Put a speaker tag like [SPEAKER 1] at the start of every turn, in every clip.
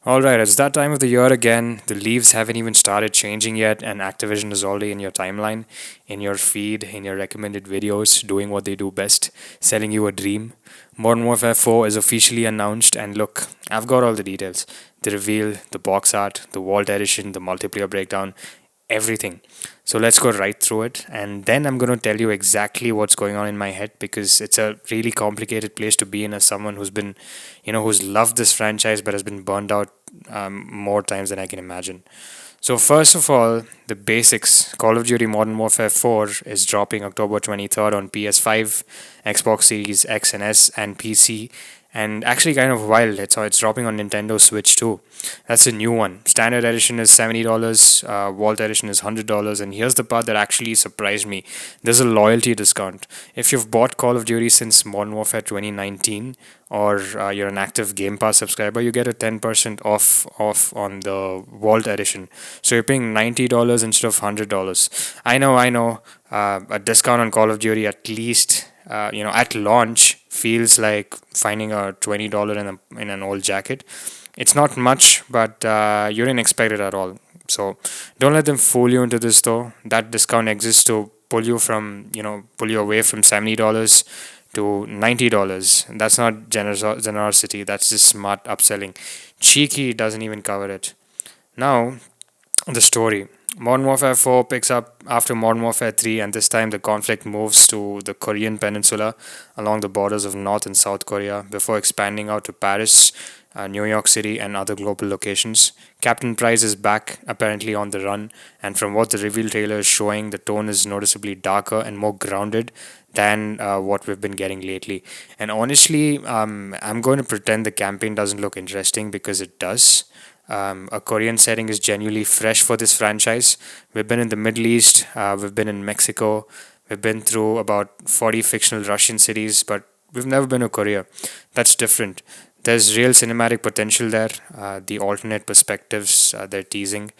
[SPEAKER 1] All right, it's that time of the year again. The leaves haven't even started changing yet, and Activision is already in your timeline, in your feed, in your recommended videos, doing what they do best, selling you a dream. Modern Warfare 4 is officially announced, and look, I've got all the details: the reveal, the box art, the Vault Edition, the multiplayer breakdown, everything. So let's go right through it, and then I'm going to tell you exactly what's going on in my head because it's a really complicated place to be in as someone who's been, who's loved this franchise but has been burned out more times than I can imagine. So first of all, the basics. Call of Duty Modern Warfare 4 is dropping October 23rd on PS5, Xbox Series X and S, and PC. And actually, kind of wild. It's dropping on Nintendo Switch too. That's a new one. Standard edition is $70. Vault edition is $100. And here's the part that actually surprised me. There's a loyalty discount. If you've bought Call of Duty since Modern Warfare 2019, or you're an active Game Pass subscriber, you get a 10% off on the Vault edition. So you're paying $90 instead of $100. I know. A discount on Call of Duty, at least at launch, feels like finding a $20 in an old jacket. It's not much, but you didn't expect it at all. So don't let them fool you into this, though. That discount exists to pull you away from $70 to $90. That's not generosity. That's just smart upselling. Cheeky doesn't even cover it. Now, the story. Modern Warfare 4 picks up after Modern Warfare 3, and this time the conflict moves to the Korean peninsula along the borders of North and South Korea before expanding out to Paris, New York City, and other global locations. Captain Price is back, apparently on the run, and from what the reveal trailer is showing, the tone is noticeably darker and more grounded than what we've been getting lately. And honestly, I'm going to pretend the campaign doesn't look interesting because it does. A Korean setting is genuinely fresh for this franchise. We've been in the Middle East, we've been in Mexico, we've been through about 40 fictional Russian cities, but we've never been to Korea. That's different. There's real cinematic potential there. The alternate perspectives they're teasing,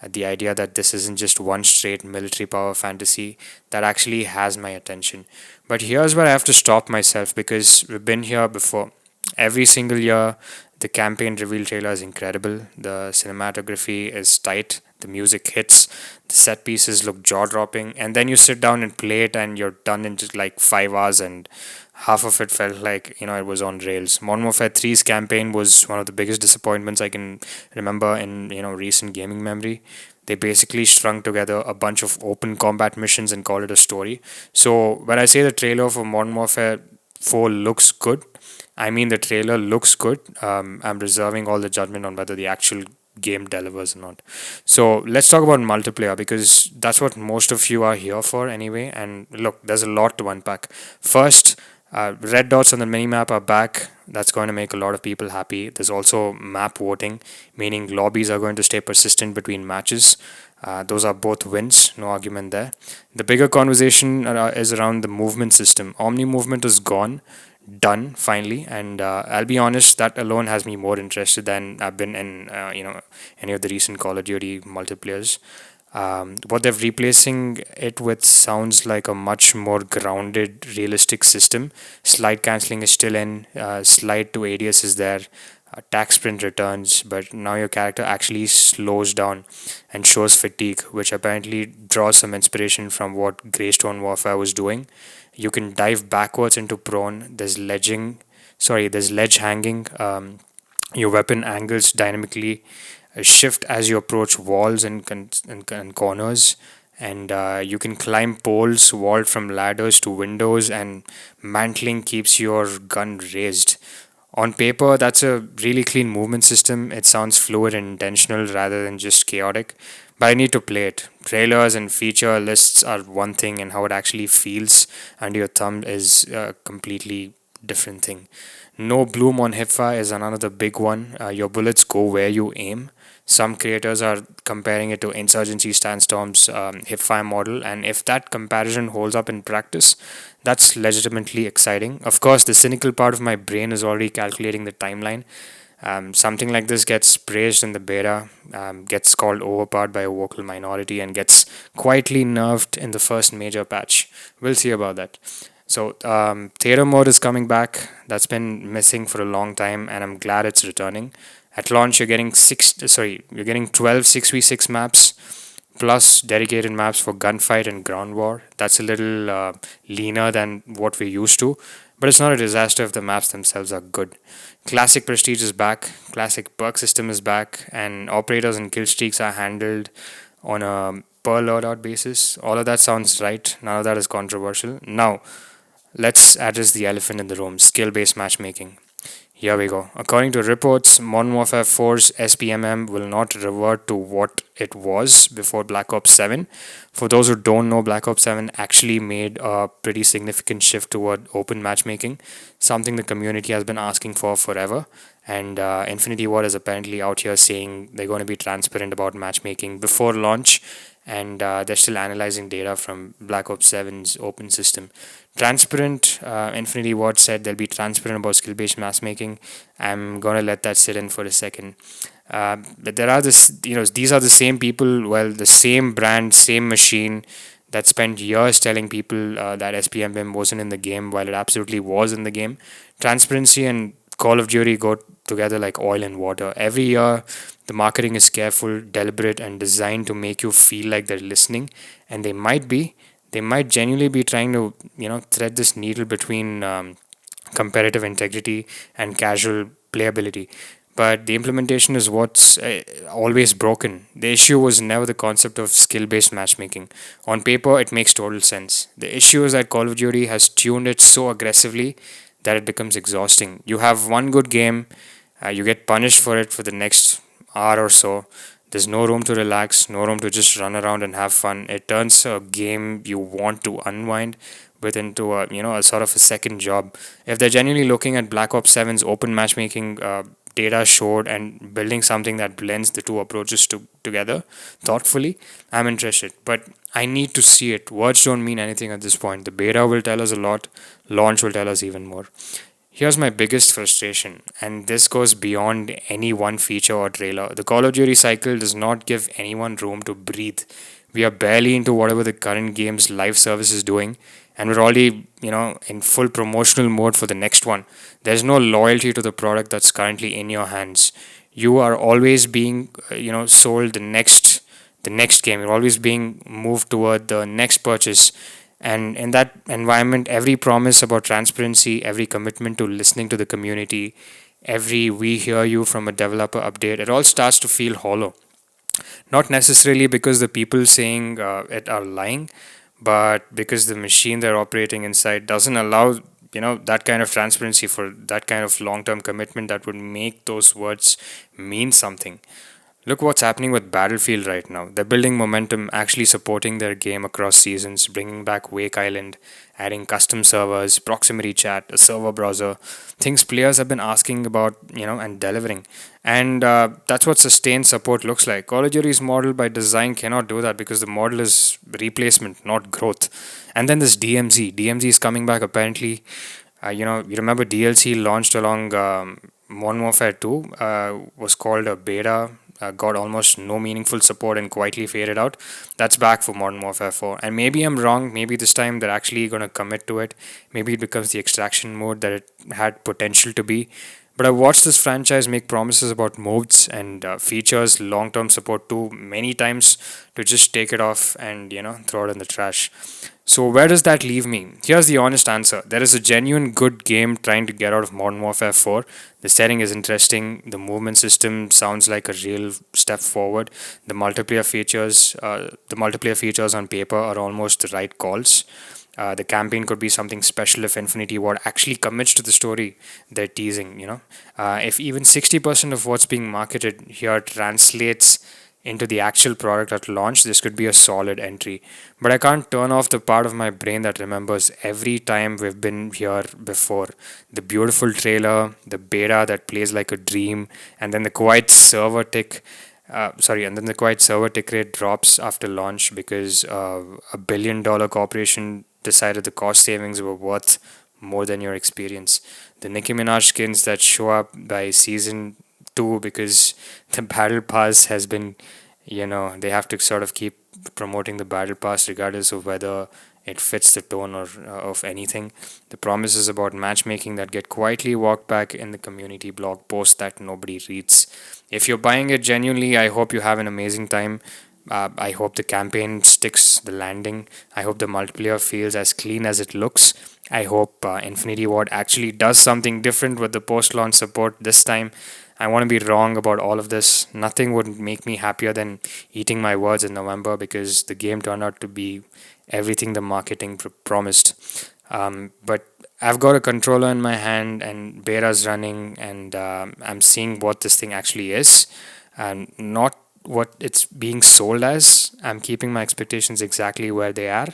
[SPEAKER 1] the idea that this isn't just one straight military power fantasy, that actually has my attention. But here's where I have to stop myself because we've been here before. Every single year, the campaign reveal trailer is incredible. The cinematography is tight. The music hits. The set pieces look jaw dropping. And then you sit down and play it, and you're done in just like 5 hours. And half of it felt like it was on rails. Modern Warfare 3's campaign was one of the biggest disappointments I can remember in recent gaming memory. They basically strung together a bunch of open combat missions and called it a story. So when I say the trailer for Modern Warfare 4 looks good, I mean, the trailer looks good. I'm reserving all the judgment on whether the actual game delivers or not. So let's talk about multiplayer because that's what most of you are here for anyway. And look, there's a lot to unpack. First, red dots on the minimap are back. That's going to make a lot of people happy. There's also map voting, meaning lobbies are going to stay persistent between matches. Those are both wins, no argument there. The bigger conversation is around the movement system. Omni movement is gone, done finally, and I'll be honest, that alone has me more interested than I've been in any of the recent Call of Duty multiplayers. What they're replacing it with sounds like a much more grounded, realistic system. Slide canceling is still in, slide to ADS is there, attack sprint returns, but now your character actually slows down and shows fatigue, which apparently draws some inspiration from what Greystone Warfare was doing. You can dive backwards into prone. There's ledge hanging. Your weapon angles dynamically shift as you approach walls and corners, and you can climb poles, vault from ladders to windows, and mantling keeps your gun raised. On paper, that's a really clean movement system. It sounds fluid and intentional rather than just chaotic. But I need to play it. Trailers and feature lists are one thing, and how it actually feels under your thumb is a completely different thing. No bloom on hipfire is another big one. Your bullets go where you aim. Some creators are comparing it to Insurgency Sandstorm's hipfire model, and if that comparison holds up in practice, that's legitimately exciting. Of course, the cynical part of my brain is already calculating the timeline. Something like this gets praised in the beta, gets called overpowered by a vocal minority, and gets quietly nerfed in the first major patch. We'll see about that. So, theater mode is coming back. That's been missing for a long time, and I'm glad it's returning. At launch, you're getting 12 6v6 maps plus dedicated maps for gunfight and ground war. That's a little leaner than what we're used to, but it's not a disaster if the maps themselves are good. Classic Prestige is back, classic perk system is back, and operators and kill streaks are handled on a per loadout basis. All of that sounds right, none of that is controversial. Now, let's address the elephant in the room, skill based matchmaking. Here we go. According to reports, Modern Warfare 4's SBMM will not revert to what it was before Black Ops 7. For those who don't know, Black Ops 7 actually made a pretty significant shift toward open matchmaking, something the community has been asking for forever. And Infinity Ward is apparently out here saying they're going to be transparent about matchmaking before launch, and they're still analyzing data from Black Ops 7's open system. Transparent, Infinity Ward said they'll be transparent about skill based matchmaking. I'm gonna let that sit in for a second. But there are these are the same people, well, the same brand, same machine that spent years telling people that SPMM wasn't in the game while it absolutely was in the game. Transparency and Call of Duty go together like oil and water. Every year, the marketing is careful, deliberate, and designed to make you feel like they're listening, and they might genuinely be trying to thread this needle between comparative integrity and casual playability, but the implementation is what's always broken. The issue was never the concept of skill based matchmaking. On paper it makes total sense. The issue is that Call of Duty has tuned it so aggressively that it becomes exhausting. You have one good game, you get punished for it for the next hour or so. There's no room to relax, no room to just run around and have fun. It turns a game you want to unwind with into a sort of a second job. If they're genuinely looking at Black Ops 7's open matchmaking data showed and building something that blends the two approaches together thoughtfully, I'm interested. But I need to see it. Words don't mean anything at this point. The beta will tell us a lot, launch will tell us even more. Here's my biggest frustration, and this goes beyond any one feature or trailer. The Call of Duty cycle does not give anyone room to breathe. We are barely into whatever the current game's live service is doing, and we're already, in full promotional mode for the next one. There's no loyalty to the product that's currently in your hands. You are always being, sold the next game. You're always being moved toward the next purchase. And in that environment, every promise about transparency, every commitment to listening to the community, every we hear you from a developer update, it all starts to feel hollow. Not necessarily because the people saying it are lying, but because the machine they're operating inside doesn't allow that kind of transparency for that kind of long-term commitment that would make those words mean something. Look what's happening with Battlefield right now. They're building momentum, actually supporting their game across seasons, bringing back Wake Island, adding custom servers, proximity chat, a server browser, things players have been asking about, and delivering. And that's what sustained support looks like. Call of Duty's model by design cannot do that because the model is replacement, not growth. And then this DMZ. DMZ is coming back apparently. You remember DLC launched along Modern Warfare 2, was called a beta, got almost no meaningful support and quietly faded out. That's back for Modern Warfare 4. And maybe I'm wrong. Maybe this time they're actually going to commit to it. Maybe it becomes the extraction mode that it had potential to be. But I've watched this franchise make promises about modes and features, long term support too, many times to just take it off and, throw it in the trash. So, where does that leave me? Here's the honest answer. There is a genuine good game trying to get out of Modern Warfare 4. The setting is interesting. The movement system sounds like a real step forward. The multiplayer features on paper are almost the right calls. The campaign could be something special if Infinity Ward actually commits to the story they're teasing. If even 60% of what's being marketed here translates into the actual product at launch, this could be a solid entry. But I can't turn off the part of my brain that remembers every time we've been here before. The beautiful trailer, the beta that plays like a dream, and then the quiet server tick. And then the quiet server tick rate drops after launch because a $1 billion corporation decided the cost savings were worth more than your experience. The Nicki Minaj skins that show up by season 2 because the battle pass has been, they have to sort of keep promoting the battle pass regardless of whether it fits the tone or of anything. The promises about matchmaking that get quietly walked back in the community blog post that nobody reads. If you're buying it genuinely, I hope you have an amazing time. I hope the campaign sticks the landing. I hope the multiplayer feels as clean as it looks. I hope Infinity Ward actually does something different with the post launch support this time. I want to be wrong about all of this. Nothing would make me happier than eating my words in November because the game turned out to be everything the marketing promised. But I've got a controller in my hand and beta's running, and I'm seeing what this thing actually is, and not what it's being sold as. I'm keeping my expectations exactly where they are.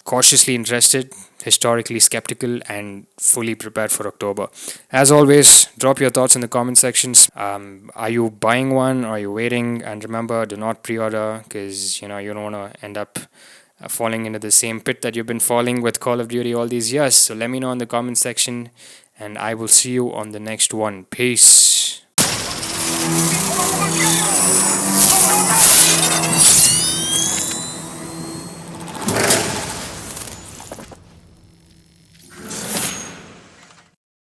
[SPEAKER 1] Cautiously interested, historically skeptical, and fully prepared for October. As always, drop your thoughts in the comment sections. Are you buying one? Or are you waiting? And remember, do not pre-order because you don't want to end up falling into the same pit that you've been falling with Call of Duty all these years. So let me know in the comment section, and I will see you on the next one. Peace.